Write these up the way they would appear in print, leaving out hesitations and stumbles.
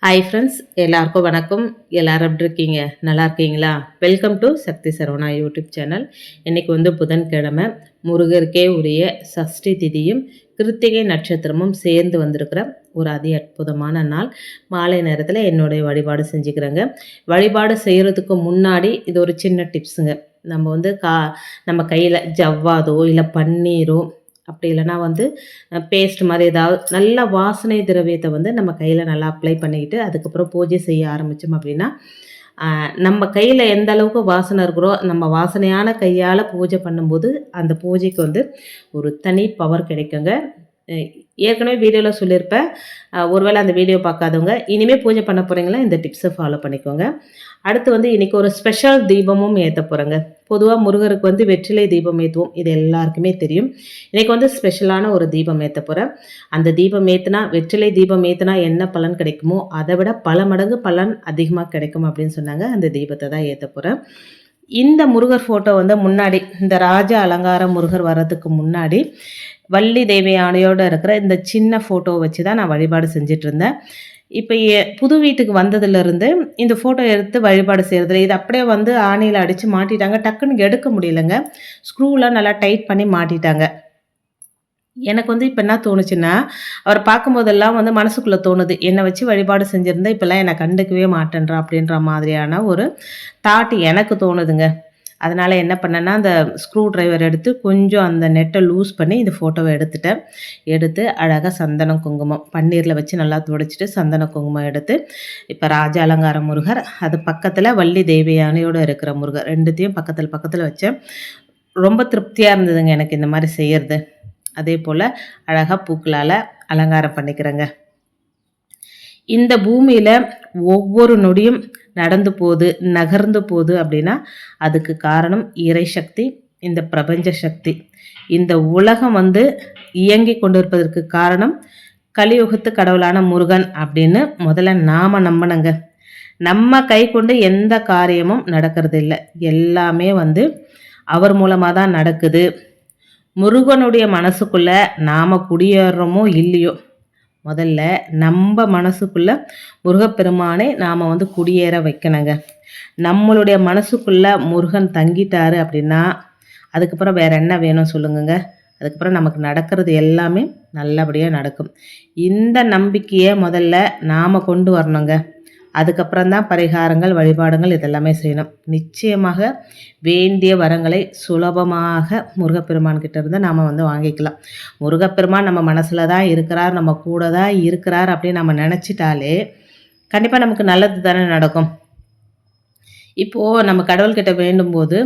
Hi friends, எல்லாருக்கும் வணக்கம். எல்லாரும் எப்படி இருக்கீங்க? நல்லா இருக்கீங்களா? Welcome to Shakti Saravana YouTube channel. இன்றைக்கி புதன்கிழமை, முருகருக்கே உரிய சஷ்டி திதியும் கிருத்திகை நட்சத்திரமும் சேர்ந்து வந்திருக்கிற ஒரு அற்புதமான நாள். மாலை நேரத்தில் என்னுடைய வழிபாடு செஞ்சுக்கிறேங்க. வழிபாடு செய்கிறதுக்கு முன்னாடி இது ஒரு சின்ன டிப்ஸுங்க. நம்ம நம்ம கையில் ஜவ்வாதோ இல்லை பன்னீரோ அப்படி இல்லைனா பேஸ்ட் மாதிரி ஏதாவது நல்ல வாசனை திரவியத்தை நம்ம கையில் நல்லா அப்ளை பண்ணிக்கிட்டு அதுக்கப்புறம் பூஜை செய்ய ஆரம்பித்தோம் அப்படின்னா நம்ம கையில் எந்த அளவுக்கு வாசனை இருக்கிறோ நம்ம வாசனையான கையால் பூஜை பண்ணும்போது அந்த பூஜைக்கு ஒரு தனி பவர் கிடைக்குங்க. ஏற்கனவே வீடியோவில் சொல்லியிருப்பேன். ஒருவேளை அந்த வீடியோ பார்க்காதவங்க இனிமேல் பூஜை பண்ண போகிறீங்களா இந்த டிப்ஸை ஃபாலோ பண்ணிக்கோங்க. அடுத்து இன்றைக்கி ஒரு ஸ்பெஷல் தீபமும் ஏற்ற போகிறேங்க. பொதுவாக முருகருக்கு வெற்றிலை தீபம் ஏற்றுவோம், இது எல்லாருக்குமே தெரியும். இன்றைக்கி ஸ்பெஷலான ஒரு தீபம் ஏற்ற போகிறேன். அந்த தீபம் ஏற்றுனா, வெற்றிலை தீபம் ஏற்றுனா என்ன பலன் கிடைக்குமோ அதை விட பல மடங்கு பலன் அதிகமாக கிடைக்கும் அப்படின்னு சொன்னாங்க. அந்த தீபத்தை தான் ஏற்ற போகிறேன். இந்த முருகர் ஃபோட்டோ முன்னாடி இந்த ராஜ அலங்கார முருகர் வர்றதுக்கு முன்னாடி வள்ளி தேவி யானையோடு இருக்கிற இந்த சின்ன ஃபோட்டோவை வச்சு தான் நான் வழிபாடு செஞ்சிட்ருந்தேன். இப்போ புது வீட்டுக்கு வந்ததுலேருந்து இந்த ஃபோட்டோ எடுத்து வழிபாடு செய்கிறதுல இது அப்படியே ஆணியில் அடித்து மாட்டிட்டாங்க. டக்குன்னு எடுக்க முடியலைங்க. ஸ்க்ரூலாம் நல்லா டைட் பண்ணி மாட்டிட்டாங்க. எனக்கு இப்போ என்ன தோணுச்சுன்னா, அவரை பார்க்கும்போதெல்லாம் மனசுக்குள்ளே தோணுது, என்னை வச்சு வழிபாடு செஞ்சுருந்தா இப்போல்லாம் என்னை கண்டுக்கவே மாட்டேன்றா அப்படின்ற மாதிரியான ஒரு தாட் எனக்கு தோணுதுங்க. அதனால் என்ன பண்ணேன்னா, அந்த ஸ்க்ரூ ட்ரைவர் எடுத்து கொஞ்சம் அந்த நெட்டை லூஸ் பண்ணி இந்த ஃபோட்டோவை எடுத்து அழகாக சந்தனம் குங்குமம் பன்னீரில் வச்சு நல்லா துடைச்சிட்டு சந்தன குங்குமம் எடுத்து இப்போ ராஜ அலங்கார முருகர், அது பக்கத்தில் வள்ளி தேவியானையோடு இருக்கிற முருகர் ரெண்டுத்தையும் பக்கத்தில் வச்சேன். ரொம்ப திருப்தியாக இருந்ததுங்க எனக்கு இந்த மாதிரி செய்கிறது. அதே போல் அழகாக பூக்களால் அலங்காரம் பண்ணிக்கிறேங்க. இந்த பூமியில் ஒவ்வொரு நொடியும் நடந்து போகுது, நகர்ந்து போகுது அப்படின்னா அதுக்கு காரணம் இறை சக்தி, இந்த பிரபஞ்ச சக்தி. இந்த உலகம் இயங்கி கொண்டிருப்பதற்கு காரணம் கலியுகத்து கடவுளான முருகன் அப்படின்னு முதல்ல நாம் நம்பணுங்க. நம்ம கை கொண்டு எந்த காரியமும் நடக்கிறது இல்லை, எல்லாமே அவர் மூலமாக தான் நடக்குது. முருகனுடைய மனசுக்குள்ளே நாம் குடியேறோமோ இல்லையோ, முதல்ல நம்ம மனசுக்குள்ளே முருகப்பெருமானே நாம் குடியேற வைக்கணுங்க. நம்மளுடைய மனசுக்குள்ளே முருகன் தங்கிட்டாரு அப்படின்னா அதுக்கப்புறம் வேறு என்ன வேணும் சொல்லுங்க. அதுக்கப்புறம் நமக்கு நடக்கிறது எல்லாமே நல்லபடியாக நடக்கும். இந்த நம்பிக்கையை முதல்ல நாம் கொண்டு வரணுங்க. அதுக்கப்புறம் தான் பரிகாரங்கள், வழிபாடுகள் இதெல்லாமே செய்யணும். நிச்சயமாக வேண்டிய வரங்களை சுலபமாக முருகப்பெருமான்கிட்ட இருந்து நாம் வாங்கிக்கலாம். முருகப்பெருமான் நம்ம மனசில் தான் இருக்கிறார், நம்ம கூட தான் இருக்கிறார் அப்படின்னு நம்ம நினச்சிட்டாலே கண்டிப்பாக நமக்கு நல்லது தானே நடக்கும். இப்போது நம்ம கடவுள்கிட்ட வேண்டும்போது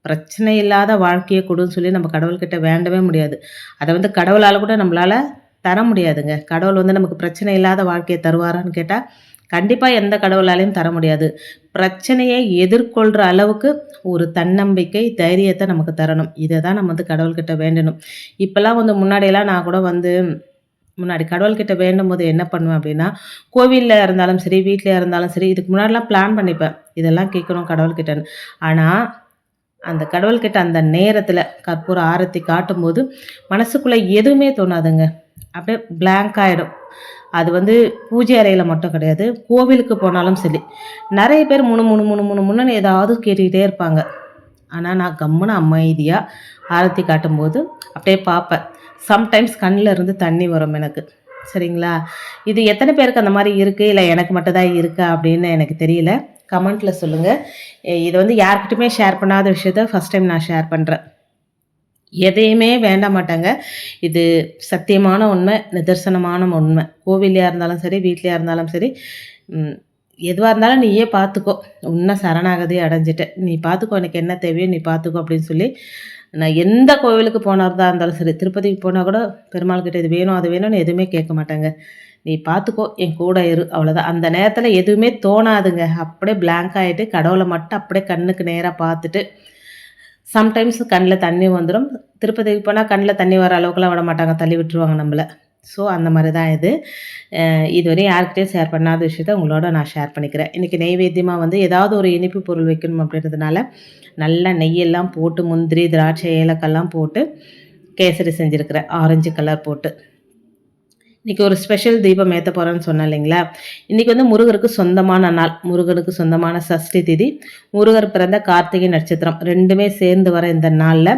பிரச்சனை இல்லாத வாழ்க்கையை கொடுன்னு சொல்லி நம்ம கடவுள்கிட்ட வேண்டவே முடியாது. அதை கடவுளால் கூட நம்மளால் தர முடியாதுங்க. கடவுள் நமக்கு பிரச்சனை இல்லாத வாழ்க்கையை தருவாரான்னு கேட்டால் கண்டிப்பாக எந்த கடவுளாலையும் தர முடியாது. பிரச்சனையை எதிர்கொள்கிற அளவுக்கு ஒரு தன்னம்பிக்கை, தைரியத்தை நமக்கு தரணும். இதை தான் நம்ம கடவுள்கிட்ட வேண்டணும். இப்போல்லாம் முன்னாடியெல்லாம் நான் கூட முன்னாடி கடவுள்கிட்ட வேண்டும் போது என்ன பண்ணுவேன் அப்படின்னா, கோவிலில் இருந்தாலும் சரி, வீட்டில் இருந்தாலும் சரி, இதுக்கு முன்னாடிலாம் பிளான் பண்ணிப்பேன், இதெல்லாம் கேட்கணும் கடவுள்கிட்டன்னு. ஆனால் அந்த கடவுள்கிட்ட அந்த நேரத்தில் கற்பூர ஆரத்தி காட்டும்போது மனசுக்குள்ளே எதுவுமே தோணாதுங்க. அப்படியே பிளாங்க் ஆகிடும். அது பூஜை அறையில் மட்டும் கிடையாது, கோவிலுக்கு போனாலும் சரி. நிறைய பேர் முன்னு ஏதாவது கேட்டுக்கிட்டே இருப்பாங்க. ஆனால் நான் கம்முன்னு அமைதியாக ஆரத்தி காட்டும்போது அப்படியே பார்ப்பேன். சம்டைம்ஸ் கண்ணில் இருந்து தண்ணி வரும் எனக்கு. சரிங்களா? இது எத்தனை பேருக்கு அந்த மாதிரி இருக்குது, இல்லை எனக்கு மட்டும்தான் இருக்கா அப்படின்னு எனக்கு தெரியல. கமெண்ட்டில் சொல்லுங்கள். இது யார்கிட்டையுமே ஷேர் பண்ணாத விஷயத்த ஃபஸ்ட் டைம் நான் ஷேர் பண்ணுறேன். எதையுமே வேண்ட மாட்டாங்க. இது சத்தியமான உண்மை, நிதர்சனமான உண்மை. கோவிலையாக இருந்தாலும் சரி, வீட்லையாக இருந்தாலும் சரி, எதுவாக இருந்தாலும் நீயே பார்த்துக்கோ, உன்னை சரணாகதி அடைஞ்சிட்டேன், நீ பார்த்துக்கோ, எனக்கு என்ன தேவையோ நீ பார்த்துக்கோ அப்படின்னு சொல்லி நான் எந்த கோவிலுக்கு போனதாக இருந்தாலும் சரி, திருப்பதிக்கு போனால் கூட பெருமாள் கிட்ட இது வேணும் அது வேணும்னு எதுவுமே கேட்க மாட்டாங்க. நீ பார்த்துக்கோ, என் கூட இரு, அவ்வளோதான். அந்த நேரத்தில் எதுவுமே தோணாதுங்க. அப்படியே பிளாங்க் ஆகிட்டு கடவுளை மட்டும் அப்படியே கண்ணுக்கு நேராக பார்த்துட்டு, சம்டைம்ஸ் கண்ணில் தண்ணி வந்துடும். திருப்பதிக்கு போனால் கண்ணில் தண்ணி வர அளவுக்குலாம் விட மாட்டாங்க, தள்ளி விட்டுருவாங்க நம்மளை. ஸோ அந்த மாதிரி தான் இதுவரையும் யார்கிட்டையும் ஷேர் பண்ணாத விஷயத்த உங்களோட நான் ஷேர் பண்ணிக்கிறேன். இன்றைக்கி நெய்வேத்தியமாக ஏதாவது ஒரு இனிப்பு பொருள் வைக்கணும் அப்படின்றதுனால நல்லா நெய்யெல்லாம் போட்டு, முந்திரி, திராட்சை, ஏலக்கெல்லாம் போட்டு கேசரி செஞ்சுருக்கிறேன், ஆரஞ்சு கலர் போட்டு. இன்றைக்கி ஒரு ஸ்பெஷல் தீபம் ஏற்ற போகிறேன்னு சொன்னேன் இல்லைங்களா? இன்றைக்கி வந்து முருகருக்கு சொந்தமான நாள், முருகனுக்கு சொந்தமான சஷ்டி திதி, முருகர் பிறந்த கார்த்திகை நட்சத்திரம் 2மே சேர்ந்து வர இந்த நாளில்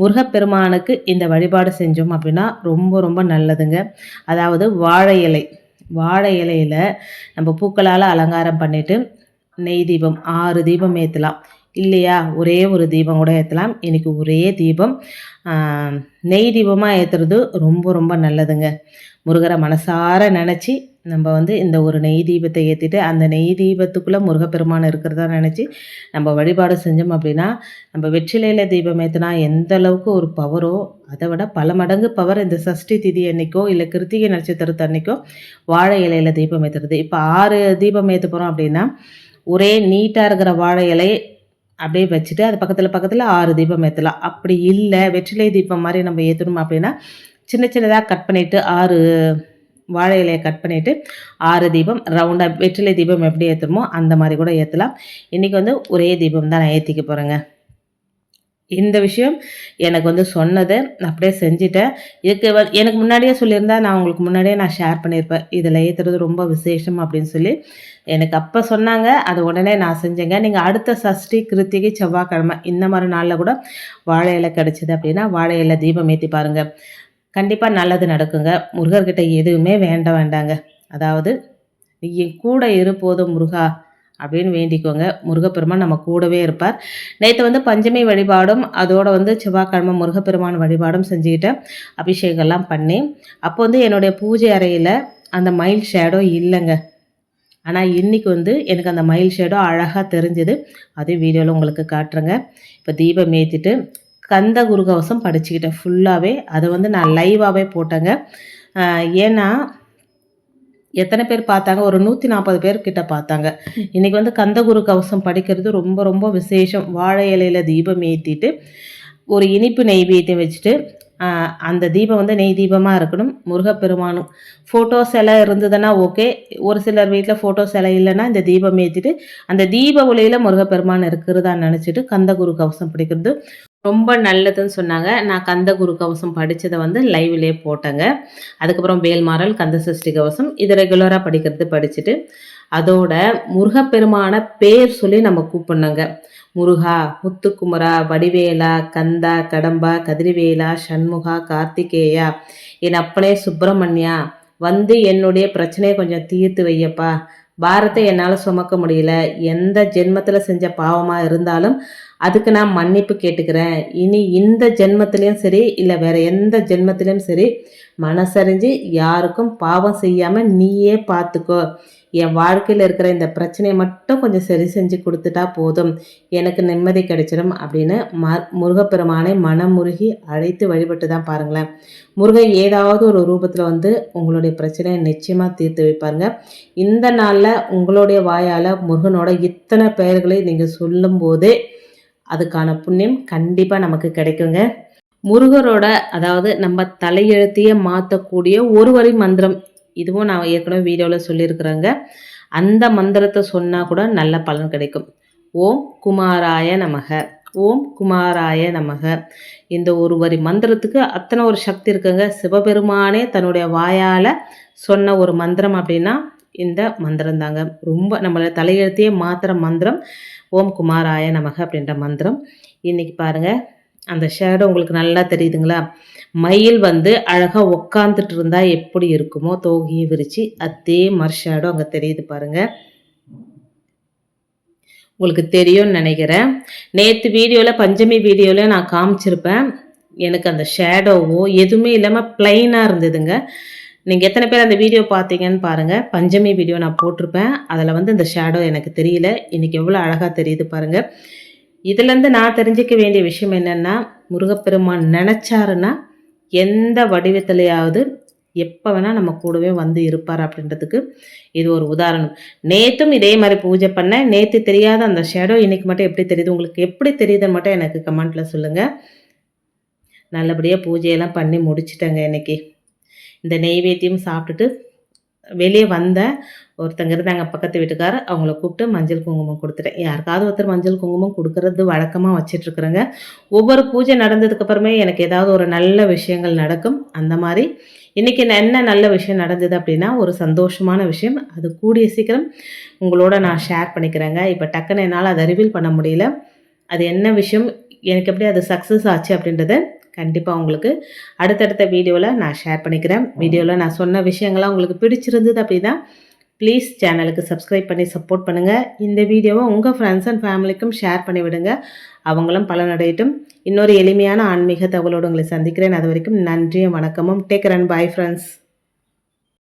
முருகப்பெருமானுக்கு இந்த வழிபாடு செஞ்சோம் அப்படின்னா ரொம்ப ரொம்ப நல்லதுங்க. அதாவது வாழை இலையில் நம்ம பூக்களால் அலங்காரம் பண்ணிவிட்டு நெய் தீபம் 6 தீபம் ஏற்றலாம். இல்லையா ஒரே ஒரு தீபம் கூட ஏற்றலாம். இன்றைக்கி ஒரே தீபம் நெய் தீபமாக ஏற்றுறது ரொம்ப ரொம்ப நல்லதுங்க. முருகரை மனசார நினச்சி நம்ம வந்து இந்த ஒரு நெய் தீபத்தை ஏற்றிட்டு அந்த நெய் தீபத்துக்குள்ளே முருகப்பெருமான் இருக்கிறதா நினச்சி நம்ம வழிபாடு செஞ்சோம் அப்படின்னா, நம்ம வெற்றிலையில் தீபம் ஏற்றினா எந்த அளவுக்கு ஒரு பவரோ அதை விட பல மடங்கு பவர் இந்த சஷ்டி திதி அன்னைக்கோ இல்லை கிருத்திகை நட்சத்திரத்து அன்னைக்கோ வாழை இலையில் தீபம் ஏற்றுறது. இப்போ 6 தீபம் ஏற்ற போகிறோம் அப்படின்னா ஒரே நீட்டாக இருக்கிற வாழை இலை அப்படியே வச்சுட்டு அது பக்கத்தில் 6 தீபம் ஏற்றலாம். அப்படி இல்லை வெற்றிலை தீபம் மாதிரி நம்ம ஏற்றணும் அப்படின்னா சின்ன சின்னதாக கட் பண்ணிவிட்டு 6 வாழை இலையை கட் பண்ணிவிட்டு 6 தீபம் ரவுண்டாக வெற்றிலை தீபம் எப்படி ஏற்றுமோ அந்த மாதிரி கூட ஏற்றலாம். இன்றைக்கி வந்து ஒரே தீபம் தான் நான் ஏற்றிக்க போகிறேங்க. இந்த விஷயம் எனக்கு வந்து சொன்னதை நான் அப்படியே செஞ்சுட்டேன். இதுக்கு எனக்கு முன்னாடியே சொல்லியிருந்தா நான் உங்களுக்கு முன்னாடியே நான் ஷேர் பண்ணியிருப்பேன். இதில் ஏற்றுறது ரொம்ப விசேஷம் அப்படின்னு சொல்லி எனக்கு அப்போ சொன்னாங்க. அது உடனே நான் செஞ்சேங்க. நீங்கள் அடுத்த சஷ்டி கிருத்திகை செவ்வாய்க்கிழமை இந்த மாதிரி நாளில் கூட வாழை இலை கிடச்சிது அப்படின்னா வாழை இலை தீபம் ஏற்றி பாருங்கள். கண்டிப்பாக நல்லது நடக்குங்க. முருகர்கிட்ட எதுவுமே வேண்டாங்க. அதாவது நீ என் கூட இரு போதும் முருகா அப்படின்னு வேண்டிக்கோங்க. முருகப்பெருமான் நம்ம கூடவே இருப்பார். நேற்று வந்து பஞ்சமி வழிபாடும் அதோடு வந்து செவ்வாய்க்கிழமை முருகப்பெருமான் வழிபாடும் செஞ்சுக்கிட்டேன். அபிஷேகம்லாம் பண்ணி அப்போ வந்து என்னுடைய பூஜை அறையில் அந்த மயில் ஷேடோ இல்லைங்க. ஆனால் இன்றைக்கி வந்து எனக்கு அந்த மயில் ஷேடோ அழகாக தெரிஞ்சுது. அதே வீடியோவில் உங்களுக்கு காட்டுறேங்க. இப்போ தீபம் ஏற்றிட்டு கந்த குருகவசம் படிச்சுக்கிட்டேன் ஃபுல்லாகவே. அதை வந்து நான் லைவாகவே போட்டேங்க. ஏன்னா எத்தனை பேர் பார்த்தாங்க? ஒரு 140 பேர்கிட்ட பார்த்தாங்க. இன்றைக்கி வந்து கந்த குரு கவசம் படிக்கிறது ரொம்ப ரொம்ப விசேஷம். வாழை இலையில் தீபம் ஏற்றிட்டு ஒரு இனிப்பு நெய்வேத்தியம் வச்சுட்டு அந்த தீபம் வந்து நெய் தீபமாக இருக்கணும். முருகப்பெருமானும் ஃபோட்டோ சிலை இருந்ததுன்னா ஓகே. ஒரு சிலர் வீட்டில் ஃபோட்டோ சிலை இல்லைன்னா இந்த தீபம் ஏற்றிட்டு அந்த தீப ஒளியில் முருகப்பெருமான் இருக்கிறதா நினச்சிட்டு கந்த குரு கவசம் படிக்கிறது ரொம்ப நல்லதுன்னு சொன்னாங்க. நான் கந்த குரு கவசம் படித்ததை வந்து லைவ்லேயே போட்டேங்க. அதுக்கப்புறம் வேல்மாறல் கந்த சஷ்டி கவசம் இது ரெகுலராக படிச்சுட்டு அதோட முருகப்பெருமான பேர் சொல்லி நம்ம கூப்பிடணுங்க. முருகா, முத்துக்குமரா, வடிவேலா, கந்தா, கடம்பா, கதிரிவேலா, சண்முகா, கார்த்திகேயா, என் அப்பனே சுப்பிரமணியா, வந்து என்னுடைய பிரச்சனையை கொஞ்சம் தீர்த்து வையப்பா. பாரத்தை என்னால் சுமக்க முடியல. எந்த ஜென்மத்தில் செஞ்ச பாவமாக இருந்தாலும் அதுக்கு நான் மன்னிப்பு கேட்டுக்கிறேன். இனி இந்த ஜென்மத்திலையும் சரி இல்லை வேற எந்த ஜென்மத்திலையும் சரி மனசறிஞ்சு யாருக்கும் பாவம் செய்யாமல் நீயே பார்த்துக்கோ. என் வாழ்க்கையில் இருக்கிற இந்த பிரச்சனையை மட்டும் கொஞ்சம் சரி செஞ்சு கொடுத்துட்டா போதும், எனக்கு நிம்மதி கிடைச்சிடும் அப்படின்னு முருகப்பெருமானை மனமுருகி அழைத்து வழிபட்டு தான் பாருங்களேன். முருகன் ஏதாவது ஒரு ரூபத்தில் வந்து உங்களுடைய பிரச்சனையை நிச்சயமாக தீர்த்து வைப்பாருங்க. இந்த நாளில் உங்களுடைய வாயால் முருகனோட இத்தனை பெயர்களை நீங்கள் சொல்லும்போதே அதுக்கான புண்ணியம் கண்டிப்பாக நமக்கு கிடைக்குங்க. முருகரோட அதாவது நம்ம தலையெழுத்தையே மாற்றக்கூடிய ஒரு வரி மந்திரம், இதுவும் நான் ஏற்கனவே வீடியோவில் சொல்லியிருக்கிறேங்க. அந்த மந்திரத்தை சொன்னால் கூட நல்ல பலன் கிடைக்கும். ஓம் குமாராய நமக, ஓம் குமாராய நமக. இந்த ஒரு வரி மந்திரத்துக்கு அத்தனை ஒரு சக்தி இருக்குங்க. சிவபெருமானே தன்னுடைய வாயால் சொன்ன ஒரு மந்திரம் அப்படின்னா இந்த மந்திரம் தாங்க. ரொம்ப நம்மளை தலையெழுத்தையே மாத்திர மந்திரம் ஓம் குமாராய நமக அப்படின்ற மந்திரம். இன்றைக்கி பாருங்கள் அந்த ஷேடோ உங்களுக்கு நல்லா தெரியுதுங்களா? மயில் வந்து அழகாக உக்காந்துட்டு இருந்தால் எப்படி இருக்குமோ தோகையை விரித்து அதே மாதிரி ஷேடோ அங்கே தெரியுது பாருங்கள். உங்களுக்கு தெரியும்னு நினைக்கிறேன். நேற்று வீடியோவில் பஞ்சமி வீடியோவில் நான் காமிச்சிருப்பேன். எனக்கு அந்த ஷேடோவோ எதுவுமே இல்லாமல் ப்ளைனாக இருந்ததுங்க. நீங்கள் எத்தனை பேர் அந்த வீடியோ பார்த்தீங்கன்னு பாருங்கள். பஞ்சமி வீடியோ நான் போட்டிருப்பேன். அதில் வந்து இந்த ஷேடோ எனக்கு தெரியல. இன்றைக்கி எவ்வளோ அழகாக தெரியுது பாருங்கள். இதுலேருந்து நான் தெரிஞ்சிக்க வேண்டிய விஷயம் என்னென்னா, முருகப்பெருமான் நினச்சாருன்னா எந்த வடிவத்திலையாவது எப்போ வேணால் நம்ம கூடவே வந்து இருப்பார் அப்படின்றதுக்கு இது ஒரு உதாரணம். நேற்றும் இதே மாதிரி பூஜை பண்ணேன். நேற்று தெரியாத அந்த ஷேடோ இன்றைக்கி மட்டும் எப்படி தெரியுது, உங்களுக்கு எப்படி தெரியுதுன்னு மட்டும் எனக்கு கமெண்ட்டில் சொல்லுங்கள். நல்லபடியாக பூஜையெல்லாம் பண்ணி முடிச்சிட்டேங்க இன்றைக்கி. இந்த நெய்வேத்தியம் சாப்பிட்டுட்டு வெளியே வந்தேன். ஒருத்தங்க இருந்தாங்க பக்கத்து வீட்டுக்காரர். அவங்கள கூப்பிட்டு மஞ்சள் குங்குமம் குடுத்துட்டேன். யாருக்காவது ஒருத்தர் மஞ்சள் குங்குமம் குடுக்குறது வழக்கமா வச்சுட்ருக்குறேங்க. ஒவ்வொரு பூஜை நடந்ததுக்கு அப்புறமே எனக்கு ஏதாவது ஒரு நல்ல விஷயங்கள் நடக்கும். அந்த மாரி இன்னைக்கு என்ன நல்ல விஷயம் நடந்தது அப்படின்னா, ஒரு சந்தோஷமான விஷயம். அது கூடிய சீக்கிரம் உங்களோட நான் ஷேர் பண்ணிக்கிறேங்க. இப்ப டக்குனு என்னால அத ரிவீல் பண்ண முடியல. அது என்ன விஷயம்? எனக்கு எப்படி அது சக்சஸ் ஆச்சு அப்படின்றத கண்டிப்பா உங்களுக்கு அடுத்தடுத்த வீடியோல நான் ஷேர் பண்ணிக்கிறேன். வீடியோல நான் சொன்ன விஷயங்கள்லாம் உங்களுக்கு பிடிச்சிருந்தது அப்படின்னா, ப்ளீஸ் சேனலுக்கு சப்ஸ்கிரைப் பண்ணி சப்போர்ட் பண்ணுங்க. இந்த வீடியோவ உங்க ஃப்ரெண்ட்ஸ் அண்ட் ஃபேமிலிக்கும் ஷேர் பண்ணி விடுங்க. அவங்களும் பலனடையட்டும். இன்னொரு எளிமையான ஆன்மீக தகவலோடு உங்களை சந்திக்கிறேன். அதுவரைக்கும் நன்றியும் வணக்கமும். Take care and bye friends.